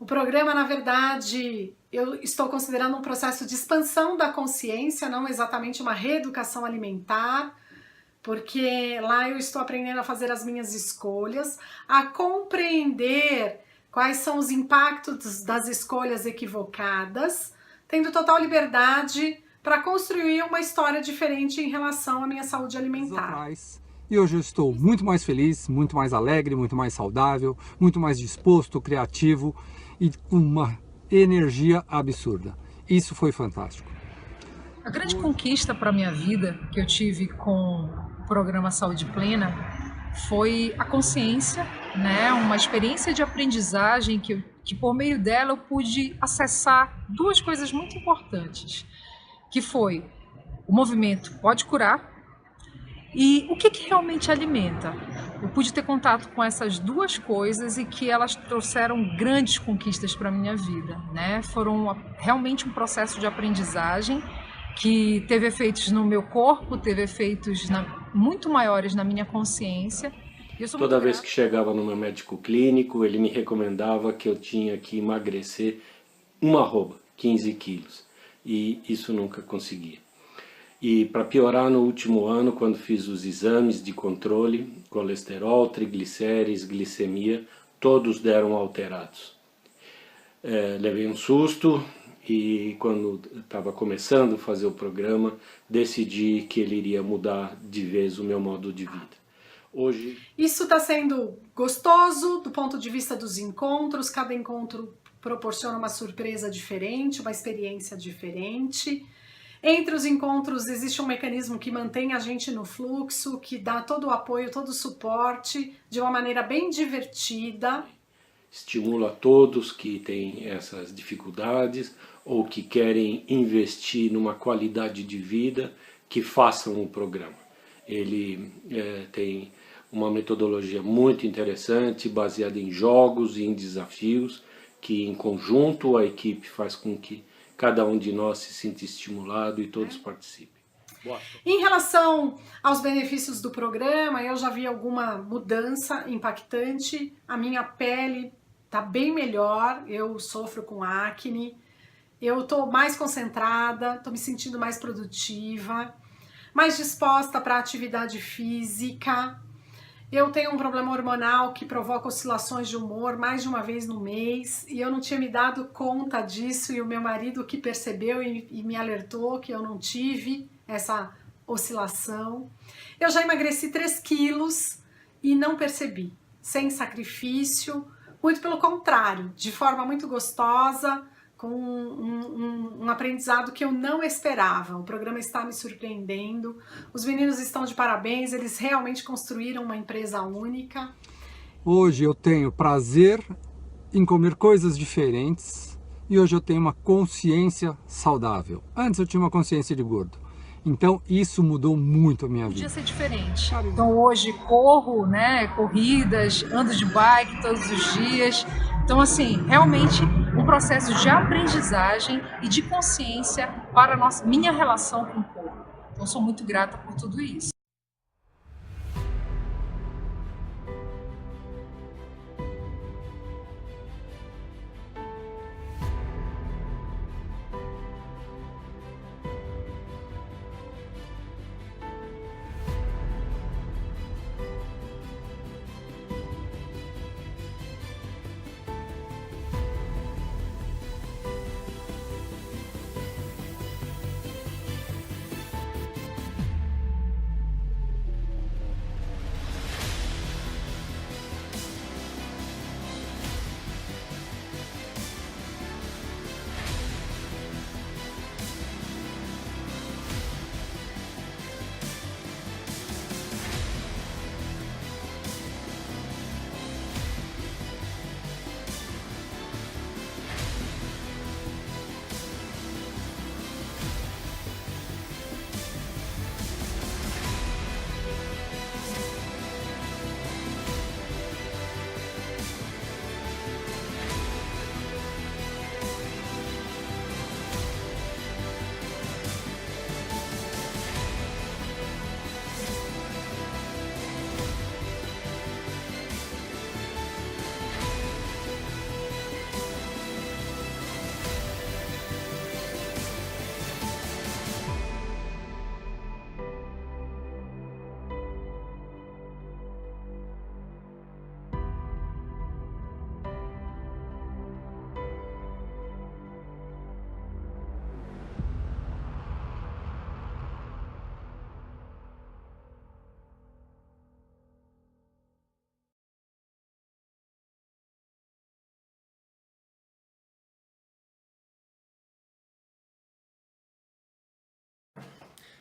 programa, na verdade, eu estou considerando um processo de expansão da consciência, não exatamente uma reeducação alimentar, porque lá eu estou aprendendo a fazer as minhas escolhas, a compreender quais são os impactos das escolhas equivocadas, tendo total liberdade para construir uma história diferente em relação à minha saúde alimentar. E hoje eu estou muito mais feliz, muito mais alegre, muito mais saudável, muito mais disposto, criativo e com uma energia absurda. Isso foi fantástico. A grande conquista para a minha vida que eu tive com o programa Saúde Plena foi a consciência, né? Uma experiência de aprendizagem que por meio dela eu pude acessar duas coisas muito importantes, que foi o movimento Pode Curar e o que realmente alimenta. Eu pude ter contato com essas duas coisas e que elas trouxeram grandes conquistas para a minha vida, né? Foram realmente um processo de aprendizagem que teve efeitos no meu corpo, teve efeitos muito maiores na minha consciência. Toda vez que chegava no meu médico clínico, ele me recomendava que eu tinha que emagrecer 15 quilos. E isso nunca conseguia. E para piorar, no último ano, quando fiz os exames de controle, colesterol, triglicérides, glicemia, todos deram alterados. Levei um susto e quando estava começando a fazer o programa, decidi que ele iria mudar de vez o meu modo de vida. Hoje... Isso está sendo gostoso do ponto de vista dos encontros, cada encontro proporciona uma surpresa diferente, uma experiência diferente. Entre os encontros existe um mecanismo que mantém a gente no fluxo, que dá todo o apoio, todo o suporte, de uma maneira bem divertida. Estimula todos que têm essas dificuldades ou que querem investir numa qualidade de vida, que façam o programa. Ele tem uma metodologia muito interessante, baseada em jogos e em desafios, que em conjunto a equipe faz com que cada um de nós se sinta estimulado e todos participem. Em relação aos benefícios do programa, eu já vi alguma mudança impactante. A minha pele está bem melhor, eu sofro com acne, eu estou mais concentrada, estou me sentindo mais produtiva, mais disposta para a atividade física. Eu tenho um problema hormonal que provoca oscilações de humor mais de uma vez no mês e eu não tinha me dado conta disso, e o meu marido que percebeu e me alertou que eu não tive essa oscilação. Eu já emagreci 3 quilos e não percebi, sem sacrifício, muito pelo contrário, de forma muito gostosa, com um aprendizado que eu não esperava. O programa está me surpreendendo, os meninos estão de parabéns, eles realmente construíram uma empresa única. Hoje eu tenho prazer em comer coisas diferentes e hoje eu tenho uma consciência saudável. Antes eu tinha uma consciência de gordo. Então isso mudou muito a minha vida. Podia ser diferente. Então hoje corro, né, corridas, ando de bike todos os dias. Então assim, realmente um processo de aprendizagem e de consciência para a minha relação com o corpo. Então sou muito grata por tudo isso.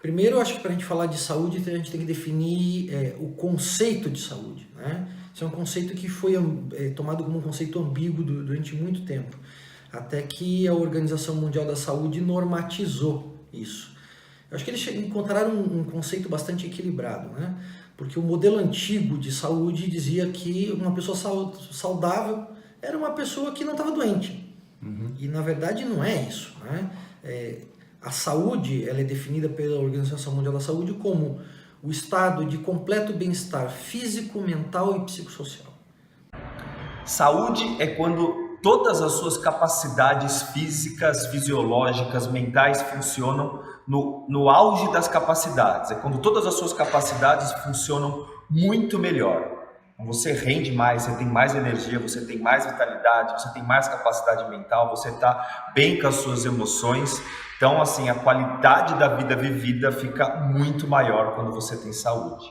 Primeiro, eu acho que para a gente falar de saúde, a gente tem que definir o conceito de saúde, né? Isso é um conceito que foi tomado como um conceito ambíguo durante muito tempo, até que a Organização Mundial da Saúde normatizou isso. Eu acho que eles encontraram um conceito bastante equilibrado, né? Porque o modelo antigo de saúde dizia que uma pessoa saudável era uma pessoa que não estava doente. E na verdade não é isso, né? A saúde, ela é definida pela Organização Mundial da Saúde como o estado de completo bem-estar físico, mental e psicossocial. Saúde é quando todas as suas capacidades físicas, fisiológicas, mentais funcionam no auge das capacidades. É quando todas as suas capacidades funcionam muito melhor. Você rende mais, você tem mais energia, você tem mais vitalidade, você tem mais capacidade mental, você está bem com as suas emoções. Então, assim, a qualidade da vida vivida fica muito maior quando você tem saúde.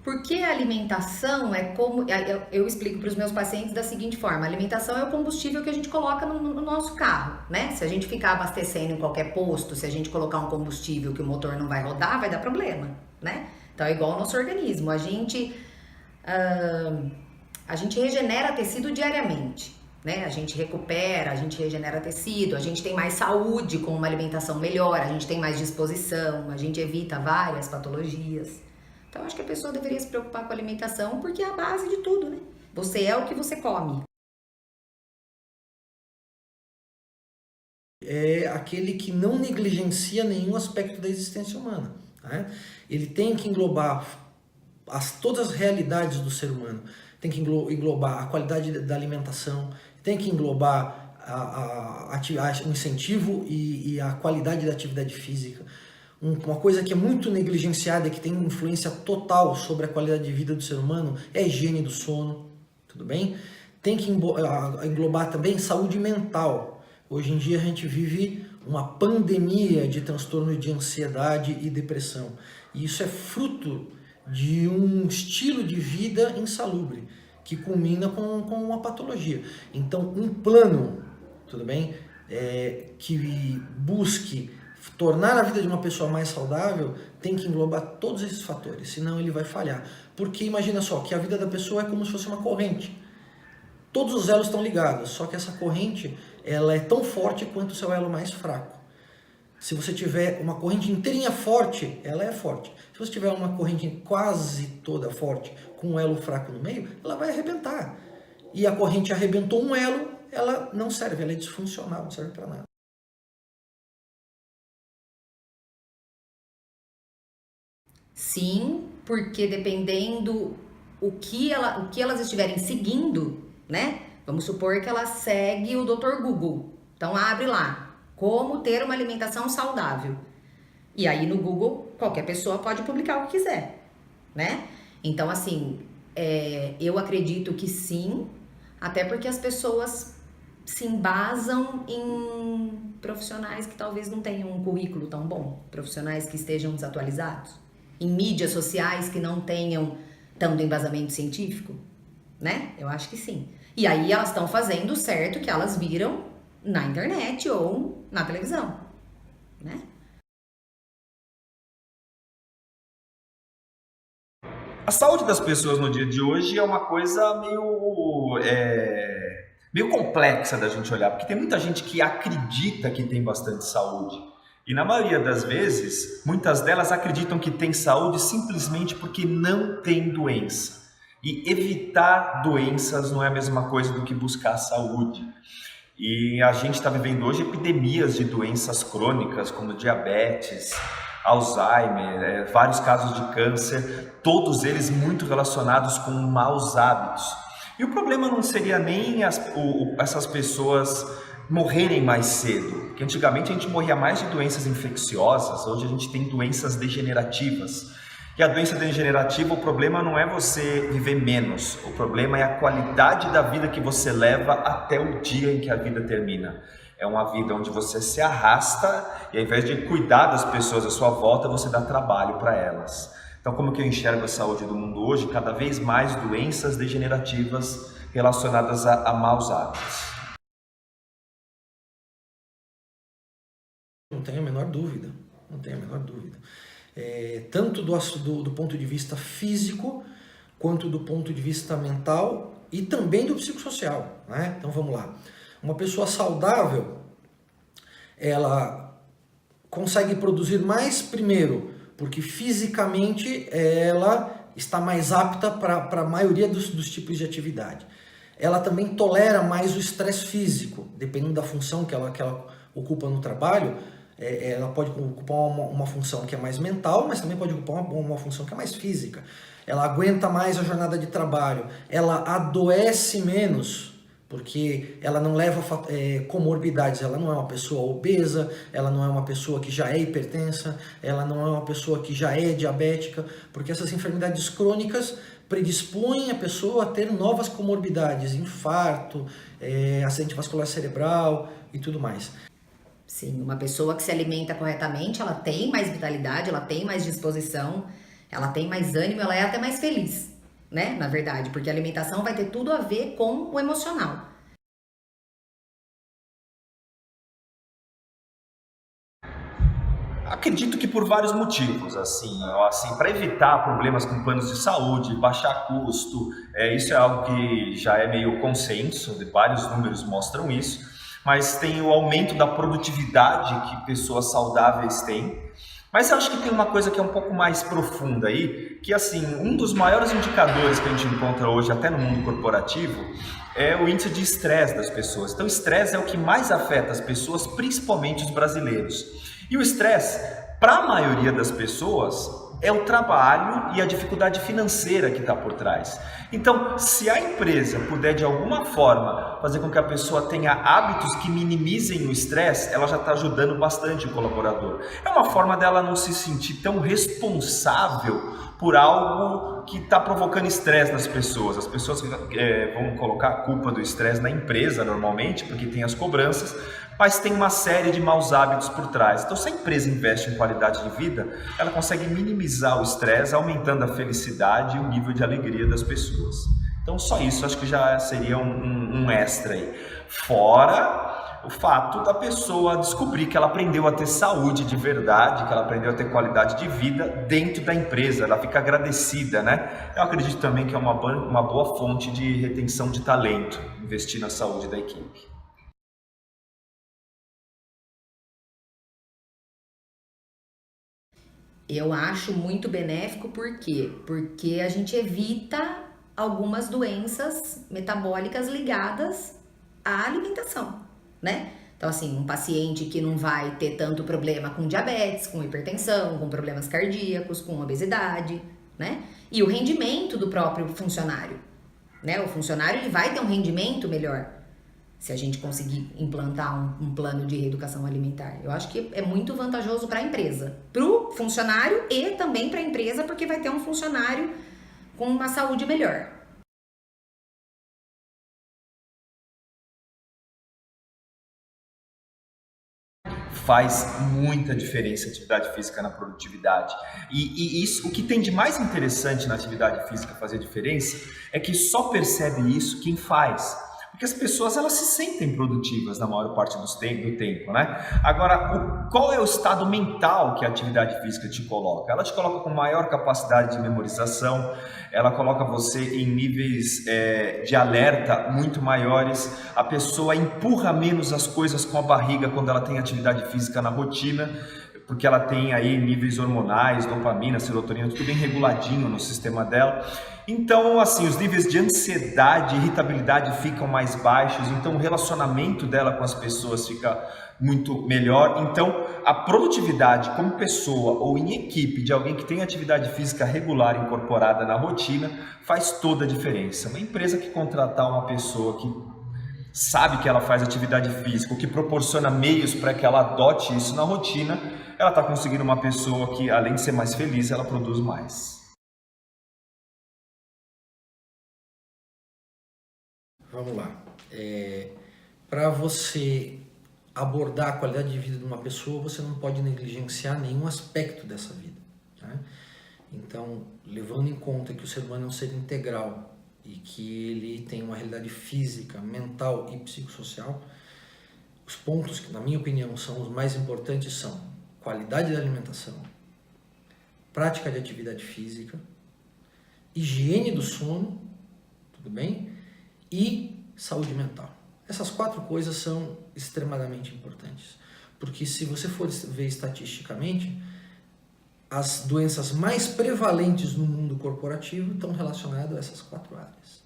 Porque a alimentação é como... Eu explico para os meus pacientes da seguinte forma: a alimentação é o combustível que a gente coloca no nosso carro, né? Se a gente ficar abastecendo em qualquer posto, se a gente colocar um combustível que o motor não vai rodar, vai dar problema, né? Então é igual ao nosso organismo. A gente regenera tecido diariamente, né? A gente recupera, a gente regenera tecido, a gente tem mais saúde com uma alimentação melhor, a gente tem mais disposição, a gente evita várias patologias. Então, acho que a pessoa deveria se preocupar com a alimentação, porque é a base de tudo, né? Você é o que você come. É aquele que não negligencia nenhum aspecto da existência humana, né? Ele tem que englobar todas as realidades do ser humano. Tem que englobar a qualidade da alimentação, tem que englobar o incentivo e a qualidade da atividade física. Uma coisa que é muito negligenciada e que tem influência total sobre a qualidade de vida do ser humano é a higiene do sono, tudo bem? Tem que englobar também saúde mental. Hoje em dia a gente vive uma pandemia de transtorno de ansiedade e depressão. E isso é fruto de um estilo de vida insalubre, que culmina com uma patologia. Então, um plano, tudo bem, que busque tornar a vida de uma pessoa mais saudável tem que englobar todos esses fatores, senão ele vai falhar. Porque imagina só, que a vida da pessoa é como se fosse uma corrente. Todos os elos estão ligados, só que essa corrente ela é tão forte quanto o seu elo mais fraco. Se você tiver uma corrente inteirinha forte, ela é forte. Se você tiver uma corrente quase toda forte, com um elo fraco no meio, ela vai arrebentar. E a corrente arrebentou um elo, ela não serve, ela é disfuncional, não serve para nada. Sim, porque dependendo o que elas estiverem seguindo, né? Vamos supor que ela segue o Dr. Google. Então abre lá, como ter uma alimentação saudável. E aí no Google, qualquer pessoa pode publicar o que quiser, né? Então assim, eu acredito que sim, até porque as pessoas se embasam em profissionais que talvez não tenham um currículo tão bom, profissionais que estejam desatualizados, em mídias sociais que não tenham tanto embasamento científico, né? Eu acho que sim. E aí elas estão fazendo certo que elas viram na internet ou na televisão, né? A saúde das pessoas no dia de hoje é uma coisa meio complexa da gente olhar, porque tem muita gente que acredita que tem bastante saúde. E na maioria das vezes, muitas delas acreditam que tem saúde simplesmente porque não tem doença. E evitar doenças não é a mesma coisa do que buscar saúde. E a gente está vivendo hoje epidemias de doenças crônicas, como diabetes, Alzheimer, vários casos de câncer, todos eles muito relacionados com maus hábitos. E o problema não seria nem essas pessoas morrerem mais cedo, porque antigamente a gente morria mais de doenças infecciosas, hoje a gente tem doenças degenerativas. E a doença degenerativa, o problema não é você viver menos, o problema é a qualidade da vida que você leva até o dia em que a vida termina. É uma vida onde você se arrasta e ao invés de cuidar das pessoas à sua volta, você dá trabalho para elas. Então, como que eu enxergo a saúde do mundo hoje? Cada vez mais doenças degenerativas relacionadas a maus hábitos. não tenho a menor dúvida, não tenho a menor dúvida. Tanto do ponto de vista físico, quanto do ponto de vista mental e também do psicossocial, né? Então vamos lá. Uma pessoa saudável, ela consegue produzir mais, primeiro, porque fisicamente ela está mais apta para a maioria dos tipos de atividade. Ela também tolera mais o estresse físico, dependendo da função que ela ocupa no trabalho. Ela pode ocupar uma função que é mais mental, mas também pode ocupar uma função que é mais física. Ela aguenta mais a jornada de trabalho, ela adoece menos, porque ela não leva comorbidades, ela não é uma pessoa obesa, ela não é uma pessoa que já é hipertensa, ela não é uma pessoa que já é diabética, porque essas enfermidades crônicas predispõem a pessoa a ter novas comorbidades, infarto, acidente vascular cerebral e tudo mais. Sim, uma pessoa que se alimenta corretamente, ela tem mais vitalidade, ela tem mais disposição, ela tem mais ânimo, ela é até mais feliz, né? Na verdade, porque a alimentação vai ter tudo a ver com o emocional. Acredito que por vários motivos, assim, para evitar problemas com planos de saúde, baixar custo, isso é algo que já é meio consenso, vários números mostram isso, mas tem o aumento da produtividade que pessoas saudáveis têm. Mas eu acho que tem uma coisa que é um pouco mais profunda aí, que assim, um dos maiores indicadores que a gente encontra hoje, até no mundo corporativo, é o índice de estresse das pessoas. Então o estresse é o que mais afeta as pessoas, principalmente os brasileiros. E o estresse, para a maioria das pessoas, é o trabalho e a dificuldade financeira que está por trás. Então, se a empresa puder de alguma forma fazer com que a pessoa tenha hábitos que minimizem o estresse, ela já está ajudando bastante o colaborador. É uma forma dela não se sentir tão responsável por algo que está provocando estresse nas pessoas. As pessoas vão colocar a culpa do estresse na empresa normalmente, porque tem as cobranças, mas tem uma série de maus hábitos por trás. Então, se a empresa investe em qualidade de vida, ela consegue minimizar o estresse, aumentando a felicidade e o nível de alegria das pessoas. Então, só isso acho que já seria um extra aí. Fora o fato da pessoa descobrir que ela aprendeu a ter saúde de verdade, que ela aprendeu a ter qualidade de vida dentro da empresa, ela fica agradecida, né? Eu acredito também que é uma boa fonte de retenção de talento, investir na saúde da equipe. Eu acho muito benéfico, por quê? Porque a gente evita algumas doenças metabólicas ligadas à alimentação, né? Então, assim, um paciente que não vai ter tanto problema com diabetes, com hipertensão, com problemas cardíacos, com obesidade, né? E o rendimento do próprio funcionário, né? O funcionário ele vai ter um rendimento melhor se a gente conseguir implantar um plano de reeducação alimentar. Eu acho que é muito vantajoso para a empresa, para o funcionário e também para a empresa, porque vai ter um funcionário com uma saúde melhor. Faz muita diferença a atividade física na produtividade. E isso, o que tem de mais interessante na atividade física fazer diferença é que só percebe isso quem faz. Porque as pessoas elas se sentem produtivas na maior parte do tempo, né? Agora, qual é o estado mental que a atividade física te coloca? Ela te coloca com maior capacidade de memorização, ela coloca você em níveis de alerta muito maiores, a pessoa empurra menos as coisas com a barriga quando ela tem atividade física na rotina, porque ela tem aí níveis hormonais, dopamina, serotonina, tudo bem reguladinho no sistema dela. Então, assim, os níveis de ansiedade e irritabilidade ficam mais baixos, então o relacionamento dela com as pessoas fica muito melhor. Então, a produtividade como pessoa ou em equipe de alguém que tem atividade física regular incorporada na rotina faz toda a diferença. Uma empresa que contratar uma pessoa que sabe que ela faz atividade física, ou que proporciona meios para que ela adote isso na rotina, ela está conseguindo uma pessoa que, além de ser mais feliz, ela produz mais. Vamos lá. Para você abordar a qualidade de vida de uma pessoa, você não pode negligenciar nenhum aspecto dessa vida, né? Então, levando em conta que o ser humano é um ser integral e que ele tem uma realidade física, mental e psicossocial, o os pontos que, na minha opinião, são os mais importantes são qualidade da alimentação, prática de atividade física, higiene do sono, tudo bem? E saúde mental. Essas 4 coisas são extremadamente importantes, porque se você for ver estatisticamente, as doenças mais prevalentes no mundo corporativo estão relacionadas a essas 4 áreas.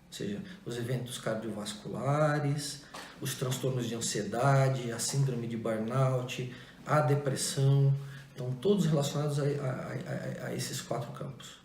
Ou seja, os eventos cardiovasculares, os transtornos de ansiedade, a síndrome de burnout, a depressão, estão todos relacionados a esses 4 campos.